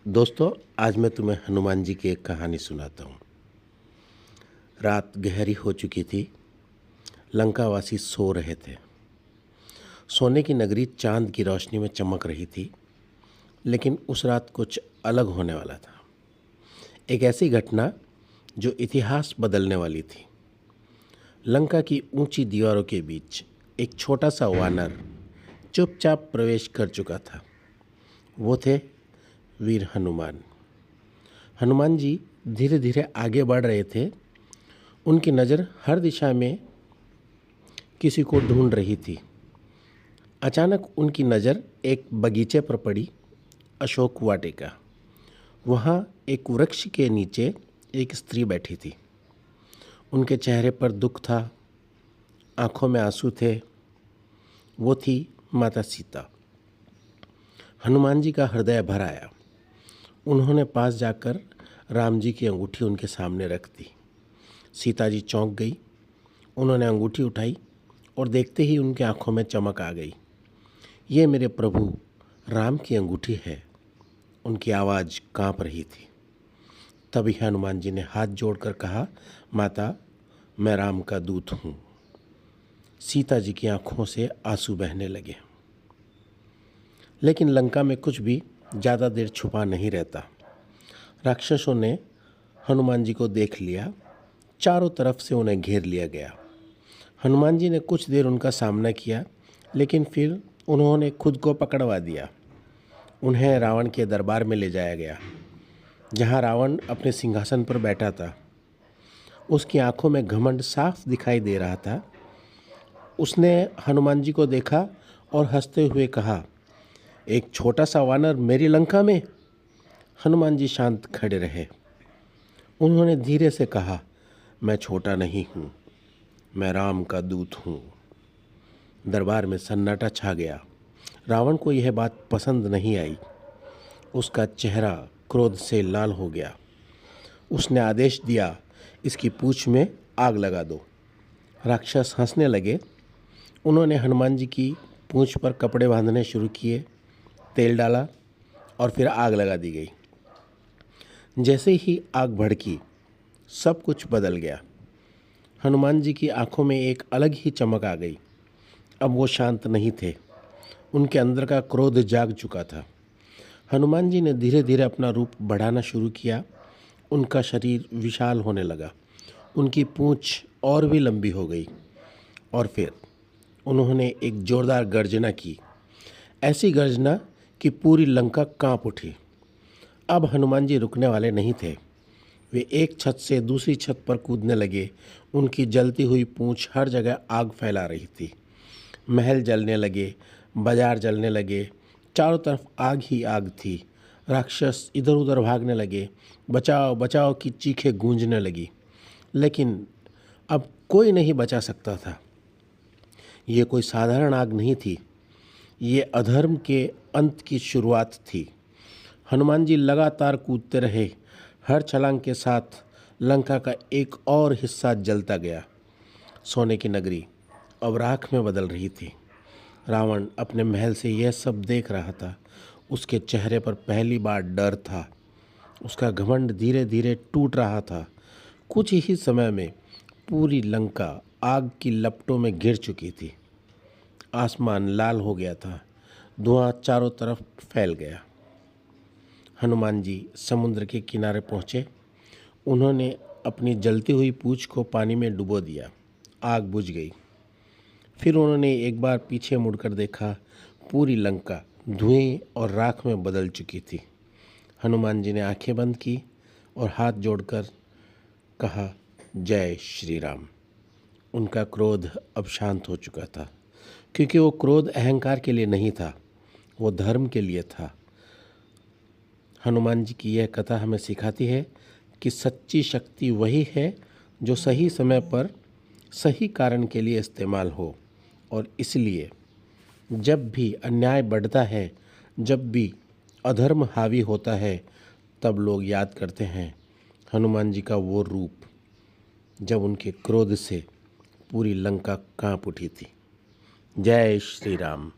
दोस्तों, आज मैं तुम्हें हनुमान जी की एक कहानी सुनाता हूँ। रात गहरी हो चुकी थी। लंकावासी सो रहे थे। सोने की नगरी चांद की रोशनी में चमक रही थी, लेकिन उस रात कुछ अलग होने वाला था। एक ऐसी घटना जो इतिहास बदलने वाली थी। लंका की ऊंची दीवारों के बीच एक छोटा सा वानर चुपचाप प्रवेश कर चुका था। वो थे वीर हनुमान। हनुमान जी धीरे धीरे आगे बढ़ रहे थे। उनकी नज़र हर दिशा में किसी को ढूंढ रही थी। अचानक उनकी नज़र एक बगीचे पर पड़ी। अशोक वाटिका। वहाँ एक वृक्ष के नीचे एक स्त्री बैठी थी। उनके चेहरे पर दुख था, आंखों में आंसू थे। वो थी माता सीता। हनुमान जी का हृदय भर आया। उन्होंने पास जाकर राम जी की अंगूठी उनके सामने रख दी। सीता जी चौंक गई। उन्होंने अंगूठी उठाई और देखते ही उनकी आंखों में चमक आ गई। ये मेरे प्रभु राम की अंगूठी है। उनकी आवाज़ कांप रही थी। तभी हनुमान जी ने हाथ जोड़कर कहा, माता, मैं राम का दूत हूँ। सीता जी की आंखों से आंसू बहने लगे। लेकिन लंका में कुछ भी ज़्यादा देर छुपा नहीं रहता। राक्षसों ने हनुमान जी को देख लिया। चारों तरफ से उन्हें घेर लिया गया। हनुमान जी ने कुछ देर उनका सामना किया, लेकिन फिर उन्होंने खुद को पकड़वा दिया। उन्हें रावण के दरबार में ले जाया गया, जहां रावण अपने सिंहासन पर बैठा था। उसकी आंखों में घमंड साफ दिखाई दे रहा था। उसने हनुमान जी को देखा और हंसते हुए कहा, एक छोटा सा वानर मेरी लंका में। हनुमान जी शांत खड़े रहे। उन्होंने धीरे से कहा, मैं छोटा नहीं हूँ, मैं राम का दूत हूँ। दरबार में सन्नाटा छा गया। रावण को यह बात पसंद नहीं आई। उसका चेहरा क्रोध से लाल हो गया। उसने आदेश दिया, इसकी पूंछ में आग लगा दो। राक्षस हंसने लगे। उन्होंने हनुमान जी की पूंछ पर कपड़े बांधने शुरू किए। तेल डाला और फिर आग लगा दी गई। जैसे ही आग भड़की, सब कुछ बदल गया। हनुमान जी की आंखों में एक अलग ही चमक आ गई। अब वो शांत नहीं थे। उनके अंदर का क्रोध जाग चुका था। हनुमान जी ने धीरे धीरे अपना रूप बढ़ाना शुरू किया। उनका शरीर विशाल होने लगा। उनकी पूंछ और भी लंबी हो गई। और फिर उन्होंने एक जोरदार गर्जना की। ऐसी गर्जना कि पूरी लंका कांप उठी। अब हनुमान जी रुकने वाले नहीं थे। वे एक छत से दूसरी छत पर कूदने लगे। उनकी जलती हुई पूंछ हर जगह आग फैला रही थी। महल जलने लगे, बाजार जलने लगे। चारों तरफ आग ही आग थी। राक्षस इधर उधर भागने लगे। बचाओ बचाओ की चीखें गूंजने लगी। लेकिन अब कोई नहीं बचा सकता था। ये कोई साधारण आग नहीं थी। ये अधर्म के अंत की शुरुआत थी। हनुमान जी लगातार कूदते रहे। हर छलांग के साथ लंका का एक और हिस्सा जलता गया। सोने की नगरी अब राख में बदल रही थी। रावण अपने महल से यह सब देख रहा था। उसके चेहरे पर पहली बार डर था। उसका घमंड धीरे धीरे टूट रहा था। कुछ ही समय में पूरी लंका आग की लपटों में घिर चुकी थी। आसमान लाल हो गया था। धुआं चारों तरफ फैल गया। हनुमान जी समुद्र के किनारे पहुँचे। उन्होंने अपनी जलती हुई पूंछ को पानी में डुबो दिया। आग बुझ गई। फिर उन्होंने एक बार पीछे मुड़कर देखा। पूरी लंका धुएं और राख में बदल चुकी थी। हनुमान जी ने आंखें बंद की और हाथ जोड़कर कहा, जय श्री राम। उनका क्रोध अब शांत हो चुका था, क्योंकि वो क्रोध अहंकार के लिए नहीं था, वो धर्म के लिए था। हनुमान जी की यह कथा हमें सिखाती है कि सच्ची शक्ति वही है जो सही समय पर सही कारण के लिए इस्तेमाल हो। और इसलिए जब भी अन्याय बढ़ता है, जब भी अधर्म हावी होता है, तब लोग याद करते हैं हनुमान जी का वो रूप जब उनके क्रोध से पूरी लंका कांप उठी थी। जय श्री राम।